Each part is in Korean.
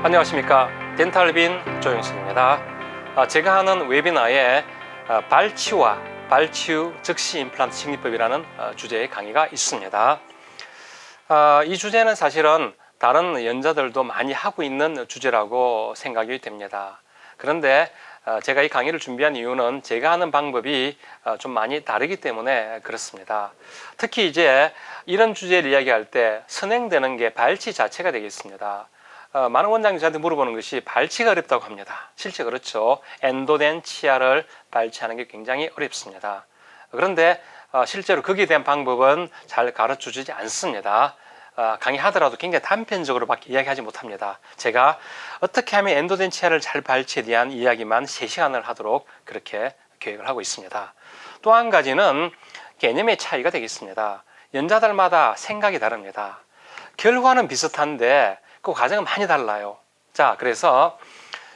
안녕하십니까, 덴탈빈 조영신입니다. 제가 하는 웨비나에 발치와 발치유 즉시 임플란트 식리법이라는 주제의 강의가 있습니다. 이 주제는 사실은 다른 연자들도 많이 하고 있는 주제라고 생각이 됩니다. 그런데 제가 이 강의를 준비한 이유는 제가 하는 방법이 좀 많이 다르기 때문에 그렇습니다. 특히 이제 이런 주제를 이야기할 때 선행되는 게 발치 자체가 되겠습니다. 많은 원장님이 저한테 물어보는 것이 발치가 어렵다고 합니다. 실제 그렇죠. 엔도덴 치아를 발치하는 게 굉장히 어렵습니다. 그런데 실제로 거기에 대한 방법은 잘 가르쳐 주지 않습니다. 강의하더라도 굉장히 단편적으로밖에 이야기하지 못합니다. 제가 어떻게 하면 엔도덴 치아를 잘 발치에 대한 이야기만 3시간을 하도록 그렇게 계획을 하고 있습니다. 또 한 가지는 개념의 차이가 되겠습니다. 연자들마다 생각이 다릅니다. 결과는 비슷한데 그 과정은 많이 달라요. 자, 그래서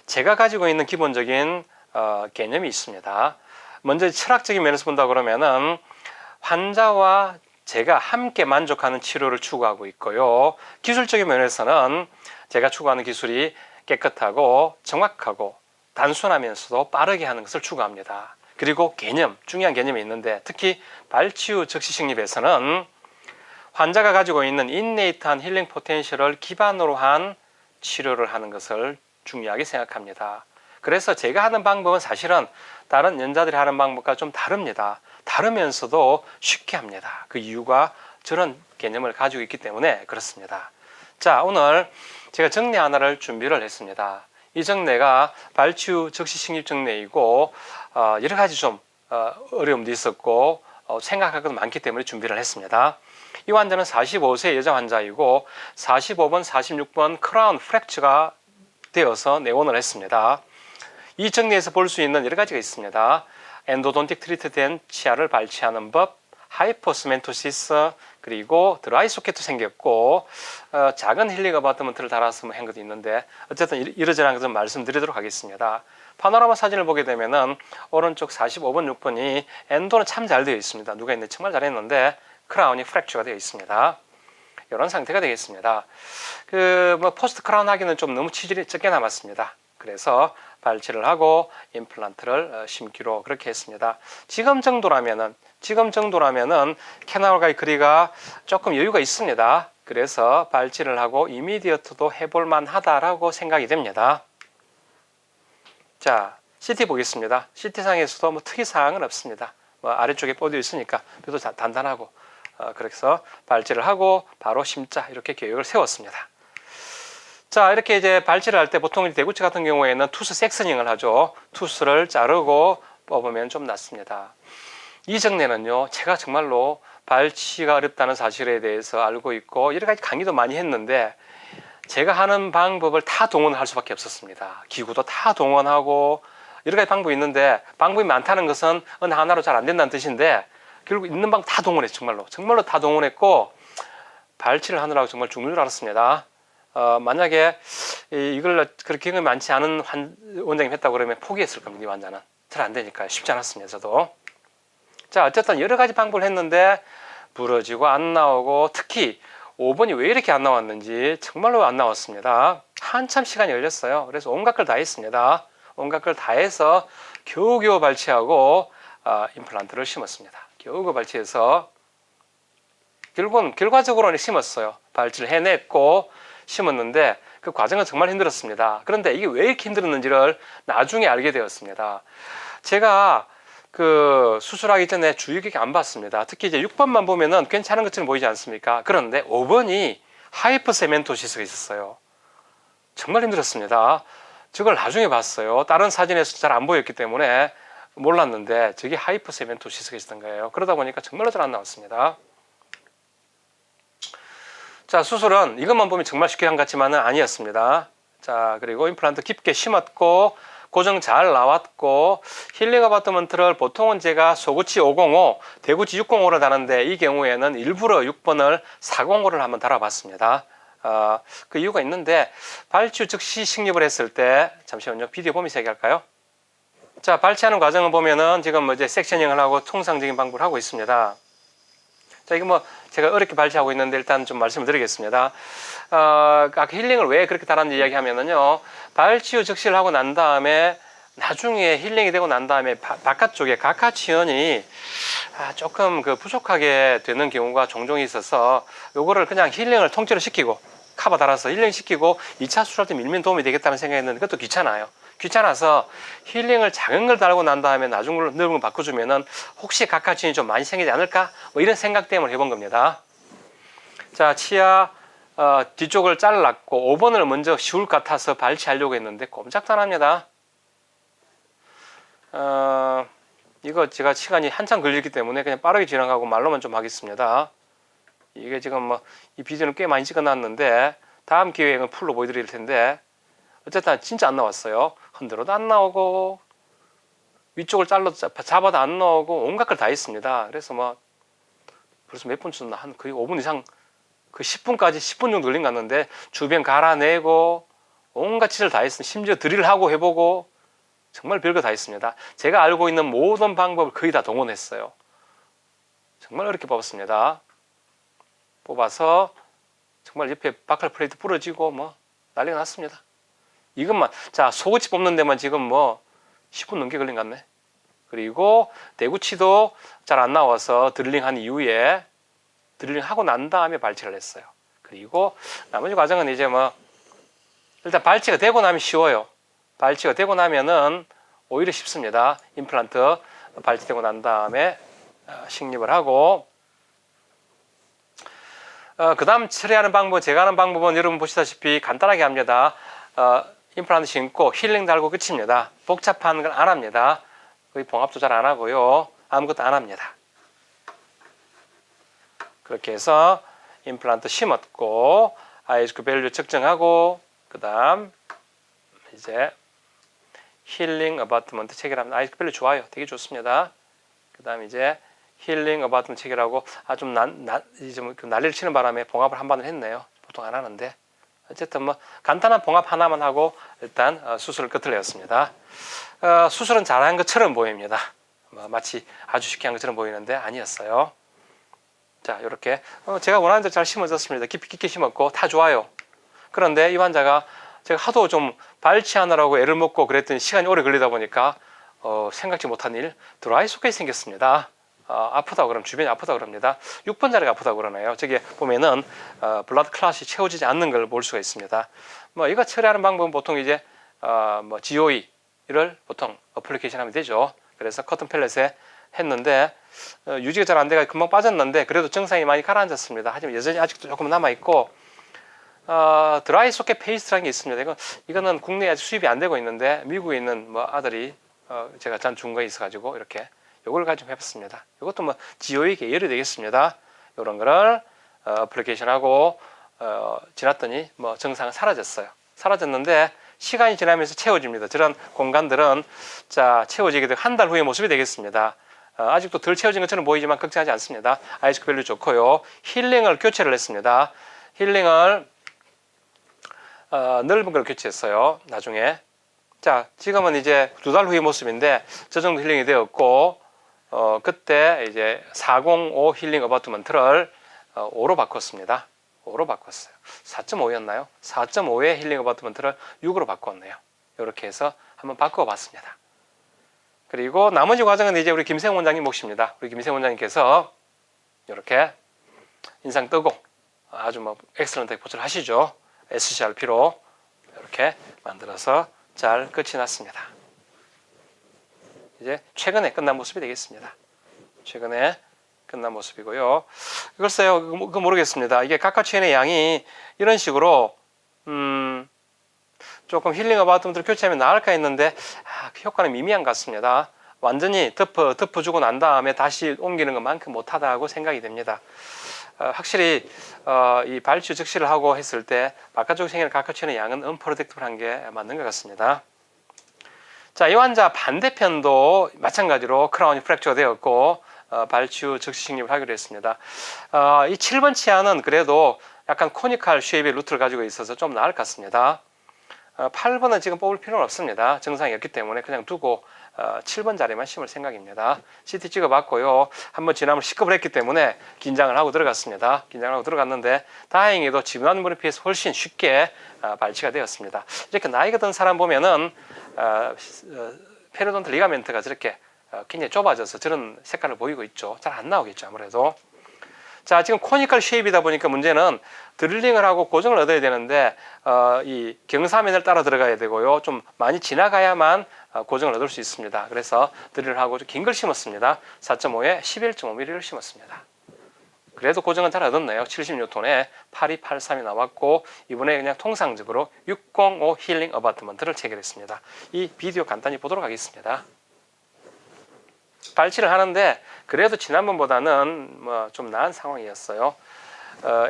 제가 가지고 있는 기본적인 개념이 있습니다. 먼저 철학적인 면에서 본다 그러면은 환자와 제가 함께 만족하는 치료를 추구하고 있고요. 기술적인 면에서는 제가 추구하는 기술이 깨끗하고 정확하고 단순하면서도 빠르게 하는 것을 추구합니다. 그리고 개념, 중요한 개념이 있는데 특히 발치유 즉시 식립에서는 환자가 가지고 있는 인네이트한 힐링 포텐셜을 기반으로 한 치료를 하는 것을 중요하게 생각합니다. 그래서 제가 하는 방법은 사실은 다른 연자들이 하는 방법과 좀 다릅니다. 다르면서도 쉽게 합니다. 그 이유가 저런 개념을 가지고 있기 때문에 그렇습니다. 자, 오늘 제가 정례 하나를 준비를 했습니다. 이 정례가 발치유 즉시 식립 정례이고 여러 가지 좀 어려움도 있었고 생각할 것도 많기 때문에 준비를 했습니다. 이 환자는 45세 여자 환자이고 45번, 46번 크라운 프랙처가 되어서 내원을 했습니다. 이 정리에서 볼 수 있는 여러 가지가 있습니다. 엔도돈틱 트리트된 치아를 발치하는 법, 하이퍼스멘토시스, 그리고 드라이 소켓도 생겼고 작은 힐링 어바트먼트를 달아서 한 것도 있는데 어쨌든 이러저러한 것을 말씀드리도록 하겠습니다. 파노라마 사진을 보게 되면은 오른쪽 45번, 6번이 엔도는 참 잘 되어 있습니다. 누가 있는지 정말 잘했는데 크라운이 프랙처가 되어 있습니다. 이런 상태가 되겠습니다. 포스트 크라운 하기는 좀 너무 치질이 적게 남았습니다. 그래서 발치를 하고 임플란트를 심기로 그렇게 했습니다. 지금 정도라면은 캐나얼과의 거리가 조금 여유가 있습니다. 그래서 발치를 하고 이미디어트도 해볼 만하다라고 생각이 됩니다. 자, CT 보겠습니다. CT상에서도 뭐 특이사항은 없습니다. 아래쪽에 뻗어 있으니까 뼈도 단단하고 그래서 발치를 하고 바로 심자 이렇게 계획을 세웠습니다. 자, 이렇게 이제 발치를 할 때 보통 대구치 같은 경우에는 투스 섹서닝을 하죠. 투스를 자르고 뽑으면 좀 낫습니다. 이 정례는요, 제가 정말로 발치가 어렵다는 사실에 대해서 알고 있고 여러 가지 강의도 많이 했는데 제가 하는 방법을 다 동원할 수밖에 없었습니다. 기구도 다 동원하고 여러 가지 방법이 있는데 방법이 많다는 것은 어느 하나로 잘 안 된다는 뜻인데 결국 있는 방법 다 동원했죠. 정말로 다 동원했고 발치를 하느라고 정말 죽는 줄 알았습니다. 만약에 이걸 그렇게 경험이 많지 않은 원장님 했다고 그러면 포기했을 겁니다. 이 환자는 잘 안 되니까 쉽지 않았습니다. 저도. 자, 어쨌든 여러 가지 방법을 했는데 부러지고 안 나오고 특히 5번이 왜 이렇게 안 나왔는지 정말로 안 나왔습니다. 한참 시간이 걸렸어요. 그래서 온갖 걸 다 했습니다. 온갖 걸 다 해서 겨우겨우 발치하고 임플란트를 심었습니다. 겨우겨우 발치해서 결국은 결과적으로는 심었어요. 발치를 해냈고 심었는데 그 과정은 정말 힘들었습니다. 그런데 이게 왜 이렇게 힘들었는지를 나중에 알게 되었습니다. 제가 수술하기 전에 주의 깊게 안 봤습니다. 특히 이제 6번만 보면은 괜찮은 것처럼 보이지 않습니까? 그런데 5번이 하이퍼세멘토시스가 있었어요. 정말 힘들었습니다. 저걸 나중에 봤어요. 다른 사진에서 잘 안 보였기 때문에 몰랐는데 저게 하이퍼세멘토시스가 있었던 거예요. 그러다 보니까 정말로 잘 안 나왔습니다. 자, 수술은 이것만 보면 정말 쉽게 한 것 같지만은 아니었습니다. 자, 그리고 임플란트 깊게 심었고 고정 잘 나왔고 힐링 어바트먼트를 보통은 제가 소구치 505, 대구치 605를 다는데 이 경우에는 일부러 6번을 405를 한번 달아봤습니다. 그 이유가 있는데 발치유 즉시 식립을 했을 때 잠시만요. 비디오 보면서 얘기할까요? 자, 발치하는 과정을 보면은 지금 뭐 이제 섹셔닝을 하고 통상적인 방법을 하고 있습니다. 자, 이거 뭐 제가 어렵게 발치하고 있는데 일단 좀 말씀을 드리겠습니다. 아까 힐링을 왜 그렇게 달았는지 이야기하면은요, 발치 후 적시를 하고 난 다음에 나중에 힐링이 되고 난 다음에 바깥쪽에 각하치연이 조금 그 부족하게 되는 경우가 종종 있어서 요거를 그냥 힐링을 통째로 시키고 카바 달아서 힐링 시키고 2차 수술할 때 밀면 도움이 되겠다는 생각이 했는데 그것도 귀찮아요. 귀찮아서 힐링을 작은 걸 달고 난 다음에 나중 걸 넓은 걸 바꿔주면은 혹시 각하치연이 좀 많이 생기지 않을까? 뭐 이런 생각 때문에 해본 겁니다. 자, 치아 뒤쪽을 잘랐고 5번을 먼저 쉬울 것 같아서 발치하려고 했는데 꼼짝도 안 합니다. 이거 제가 시간이 한참 걸리기 때문에 그냥 빠르게 진행하고 말로만 좀 하겠습니다. 이게 지금 뭐 이 비디오는 꽤 많이 찍어놨는데 다음 기회에는 풀로 보여드릴 텐데 어쨌든 진짜 안 나왔어요. 흔들어도 안 나오고 위쪽을 잡아도 안 나오고 온갖 걸 다 했습니다. 그래서 뭐 벌써 몇 분 쳤나 한 거의 5분 이상 그 10분까지 10분 정도 걸린 것 같는데 주변 갈아내고 온갖 짓을 다 했습니다. 심지어 드릴을 하고 해보고 정말 별거 다 했습니다. 제가 알고 있는 모든 방법을 거의 다 동원했어요. 정말 어렵게 뽑았습니다. 뽑아서 정말 옆에 바칼 플레이트 부러지고 뭐 난리가 났습니다. 이것만 자 소구치 뽑는 데만 지금 뭐 10분 넘게 걸린 것 같네. 그리고 대구치도 잘 안 나와서 드릴링한 이후에 드릴링하고 난 다음에 발치를 했어요. 그리고 나머지 과정은 이제 뭐 일단 발치가 되고 나면 쉬워요. 발치가 되고 나면은 오히려 쉽습니다. 임플란트 발치되고 난 다음에 식립을 하고 그 다음 처리하는 방법, 제가 하는 방법은 여러분 보시다시피 간단하게 합니다. 임플란트 심고 힐링 달고 끝입니다. 복잡한 건 안 합니다. 거의 봉합도 잘 안 하고요. 아무것도 안 합니다. 그렇게 해서 임플란트 심었고 아이스크 밸류 측정하고 그 다음 이제 힐링 어바트먼트 체결합니다. 아이스크 밸류 좋아요. 되게 좋습니다. 그 다음 이제 힐링 어바트먼트 체결하고 좀 난리를 치는 바람에 봉합을 한 번을 했네요. 보통 안 하는데 어쨌든 뭐 간단한 봉합 하나만 하고 일단 수술을 끝을 내었습니다. 수술은 잘한 것처럼 보입니다. 마치 아주 쉽게 한 것처럼 보이는데 아니었어요. 자, 이렇게 제가 원하는 대로 잘 심어졌습니다. 깊이 심었고 다 좋아요. 그런데 이 환자가 제가 하도 좀 발치하느라고 애를 먹고 그랬더니 시간이 오래 걸리다 보니까 생각지 못한 일 드라이 소켓이 생겼습니다. 아프다고 그러면 주변이 아프다고 그럽니다. 6번 자리가 아프다고 그러네요. 저기 보면은 블라드 클롯이 채워지지 않는 걸 볼 수가 있습니다. 뭐 이거 처리하는 방법은 보통 이제 뭐 GOE를 보통 어플리케이션 하면 되죠. 그래서 커튼 펠렛에 했는데 유지가 잘 안 돼가 금방 빠졌는데 그래도 증상이 많이 가라앉았습니다. 하지만 여전히 아직도 조금 남아 있고 드라이 소켓 페이스트라는 게 있습니다. 이거는 국내에 아직 수입이 안 되고 있는데 미국에 있는 뭐 아들이 제가 전 중국에 있어가지고 이렇게 요걸 가지고 해봤습니다. 이것도 뭐 GOE 계열이 되겠습니다. 이런 거를 어플리케이션하고 지났더니 뭐 증상은 사라졌어요. 사라졌는데 시간이 지나면서 채워집니다. 저런 공간들은 자 채워지게 되고 한 달 후의 모습이 되겠습니다. 아직도 덜 채워진 것처럼 보이지만 걱정하지 않습니다. 아이스크 밸류 좋고요. 힐링을 교체를 했습니다. 힐링을 넓은 걸 교체했어요. 나중에 자 지금은 이제 2달 후의 모습인데 저 정도 힐링이 되었고 그때 이제 405 힐링 어바트먼트를 5로 바꿨습니다. 5로 바꿨어요. 4.5였나요? 4.5의 힐링 어바트먼트를 6으로 바꿨네요. 이렇게 해서 한번 바꿔봤습니다. 그리고 나머지 과정은 이제 우리 김세훈 원장님 몫입니다. 우리 김세훈 원장님께서 이렇게 인상 뜨고 아주 뭐 엑셀런트 포즈를 하시죠. SCRP로 이렇게 만들어서 잘 끝이 났습니다. 이제 최근에 끝난 모습이 되겠습니다. 최근에 끝난 모습이고요. 글쎄요, 그거 모르겠습니다. 이게 각하치연의 양이 이런 식으로 조금 힐링 어바트먼트를 교체하면 나을까 했는데 그 효과는 미미한 것 같습니다. 완전히 덮어주고 난 다음에 다시 옮기는 것만큼 못하다고 생각이 됩니다. 확실히 이 발치 적시를 하고 했을 때 바깥쪽 생기는 각하치연의 양은 언프로덕티블한 게 맞는 것 같습니다. 자, 이 환자 반대편도 마찬가지로 크라운이 프랙처가 되었고 발치 후 적시 식립을 하기로 했습니다. 이 7번 치아는 그래도 약간 코니컬 쉐입의 루트를 가지고 있어서 좀 나을 것 같습니다. 8번은 지금 뽑을 필요는 없습니다. 증상이 없기 때문에 그냥 두고 7번 자리만 심을 생각입니다. CT 찍어봤고요. 한번 지난번 C급을 했기 때문에 긴장을 하고 들어갔습니다. 긴장을 하고 들어갔는데 다행히도 지난번에 비해서 훨씬 쉽게 발치가 되었습니다. 이렇게 나이가 든 사람 보면은 페리돈탈 리가멘트가 저렇게 굉장히 좁아져서 저런 색깔을 보이고 있죠. 잘 안 나오겠죠, 아무래도. 자, 지금 코니컬 쉐입이다 보니까 문제는 드릴링을 하고 고정을 얻어야 되는데 이 경사면을 따라 들어가야 되고요. 좀 많이 지나가야만 고정을 얻을 수 있습니다. 그래서 드릴을 하고 긴 걸 심었습니다. 4.5에 11.5mm를 심었습니다. 그래도 고정은 잘 얻었네요. 70N에 8283이 나왔고 이번에 그냥 통상적으로 605 힐링 어바트먼트를 체결했습니다. 이 비디오 간단히 보도록 하겠습니다. 발치를 하는데 그래도 지난번보다는 뭐 좀 나은 상황이었어요.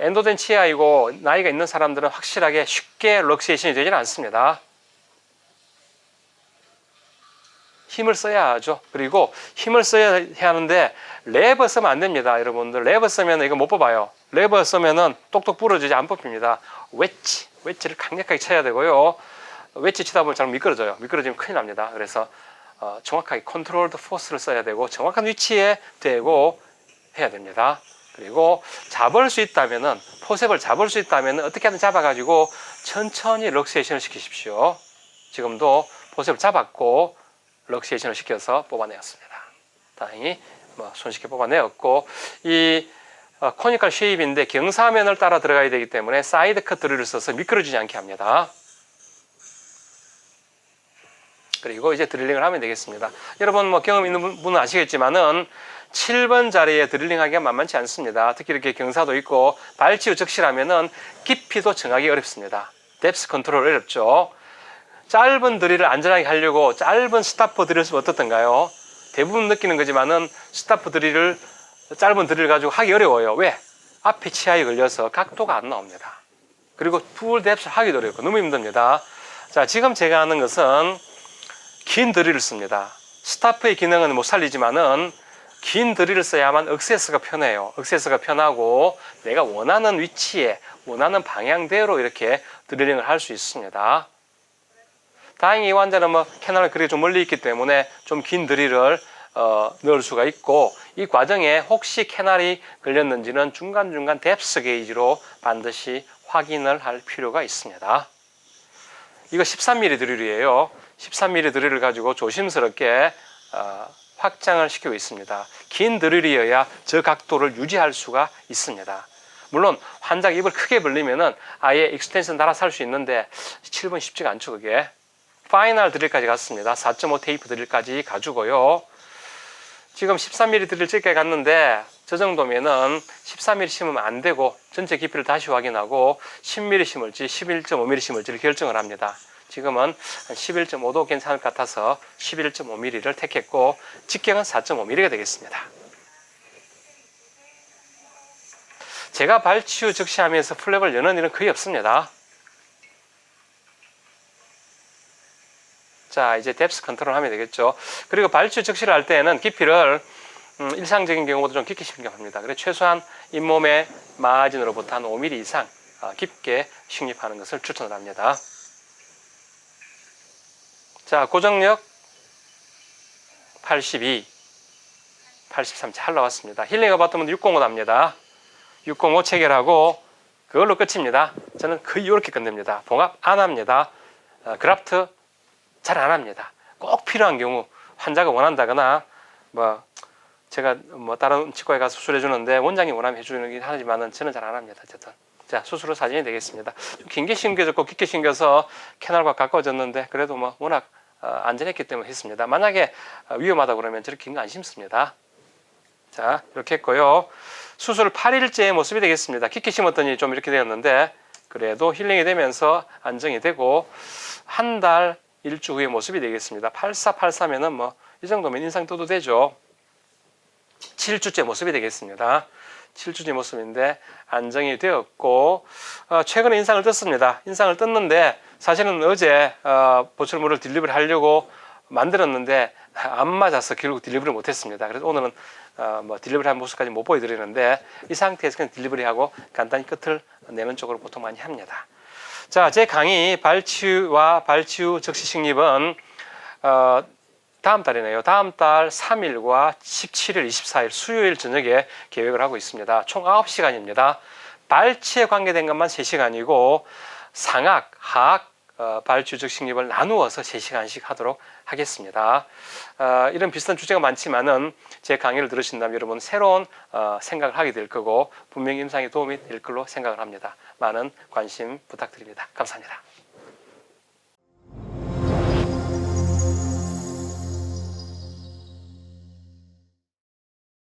엔도된 치아이고 나이가 있는 사람들은 확실하게 쉽게 럭세이션이 되지는 않습니다. 힘을 써야 하죠. 그리고 힘을 써야 하는데 레버 쓰면 안 됩니다. 여러분들 레버 쓰면 이거 못 뽑아요. 레버 쓰면은 똑똑 부러지지 안 뽑힙니다. 웨지를 강력하게 쳐야 되고요. 웨지 치다 보면 잘 미끄러져요. 미끄러지면 큰일 납니다. 그래서 정확하게 컨트롤드 포스를 써야 되고 정확한 위치에 대고 해야 됩니다. 그리고 잡을 수 있다면은 포셉을 잡을 수 있다면은 어떻게 하든 잡아가지고 천천히 럭세이션을 시키십시오. 지금도 포셉을 잡았고 럭세이션을 시켜서 뽑아내었습니다. 다행히 손쉽게 뽑아내었고 이 코니컬 쉐입인데 경사면을 따라 들어가야 되기 때문에 사이드 컷 드릴을 써서 미끄러지지 않게 합니다. 그리고 이제 드릴링을 하면 되겠습니다. 여러분 경험 있는 분은 아시겠지만은 7번 자리에 드릴링 하기가 만만치 않습니다. 특히 이렇게 경사도 있고 발치우 적실하면은 깊이도 정하기 어렵습니다. 뎁스 컨트롤 어렵죠. 짧은 드릴을 안전하게 하려고 짧은 스타퍼 드릴을 쓰면 어떻던가요? 대부분 느끼는 거지만은 스타퍼 드릴을 짧은 드릴 가지고 하기 어려워요. 왜? 앞에 치아에 걸려서 각도가 안 나옵니다. 그리고 풀 뎁스를 하기도 어렵고 너무 힘듭니다. 자, 지금 제가 하는 것은 긴 드릴을 씁니다. 스타퍼의 기능은 못 살리지만은 긴 드릴을 써야만 억세스가 편해요. 억세스가 편하고 내가 원하는 위치에 원하는 방향대로 이렇게 드릴링을 할 수 있습니다. 다행히 이 환자는 캐널이 그렇게 좀 멀리 있기 때문에 좀 긴 드릴을 넣을 수가 있고 이 과정에 혹시 캐널이 걸렸는지는 중간중간 뎁스 게이지로 반드시 확인을 할 필요가 있습니다. 이거 13mm 드릴이에요. 13mm 드릴을 가지고 조심스럽게 확장을 시키고 있습니다. 긴 드릴이어야 저 각도를 유지할 수가 있습니다. 물론 환자가 입을 크게 벌리면은 아예 익스텐션 달아서 할 수 있는데 7번 쉽지가 않죠, 그게. 파이널 드릴까지 갔습니다. 4.5 테이프 드릴까지 가지고요. 지금 13mm 드릴 짧게 갔는데 저 정도면은 13mm 심으면 안 되고 전체 깊이를 다시 확인하고 10mm 심을지 11.5mm 심을지를 결정을 합니다. 지금은 11.5도 괜찮을 것 같아서 11.5mm를 택했고 직경은 4.5mm가 되겠습니다. 제가 발치우 적시하면서 플랩을 여는 일은 거의 없습니다. 자, 이제 뎁스 컨트롤 하면 되겠죠. 그리고 발치우 적시를 할 때는 깊이를 일상적인 경우보다 좀 깊게 심경합니다. 그래서 최소한 잇몸의 마진으로부터 한 5mm 이상 깊게 식립하는 것을 추천을 합니다. 자, 고정력 82, 83 잘 나왔습니다. 힐링 어바트먼트 605 납니다. 605 체결하고 그걸로 끝입니다. 저는 거의 이렇게 끝냅니다. 봉합 안 합니다. 그라프트 잘 안 합니다. 꼭 필요한 경우 환자가 원한다거나 제가 다른 치과에 가서 수술해 주는데 원장이 원하면 해주긴 하지만은 저는 잘 안 합니다. 어쨌든 자, 수술 후 사진이 되겠습니다. 좀 긴게 심겨졌고 깊게 심겨서 캐널과 가까워졌는데 그래도 워낙 안전했기 때문에 했습니다. 만약에 위험하다 그러면 저렇게 긴 거 안 심습니다. 자, 이렇게 했고요. 수술 8일째의 모습이 되겠습니다. 깊게 심었더니 좀 이렇게 되었는데 그래도 힐링이 되면서 안정이 되고 한 달 1주 후의 모습이 되겠습니다. 8483에는 이 정도면 인상 떠도 되죠. 7주째 모습이 되겠습니다. 7주째 모습인데 안정이 되었고 최근에 인상을 떴습니다. 인상을 떴는데 사실은 어제 보철물을 딜리버리 하려고 만들었는데 안 맞아서 결국 딜리버리 못했습니다. 그래서 오늘은 딜리버리 한 모습까지 못 보여드리는데 이 상태에서 그냥 딜리버리하고 간단히 끝을 내는 쪽으로 보통 많이 합니다. 자, 제 강의 발치우와 발치우 적시 식립은 다음 달이네요. 다음 달 3일과 17일, 24일 수요일 저녁에 계획을 하고 있습니다. 총 9시간입니다. 발치에 관계된 것만 3시간이고 상악, 하악, 발주적 식립을 나누어서 3시간씩 하도록 하겠습니다. 이런 비슷한 주제가 많지만은 제 강의를 들으신다면 여러분 새로운 생각을 하게 될 거고 분명히 임상에 도움이 될 걸로 생각을 합니다. 많은 관심 부탁드립니다. 감사합니다.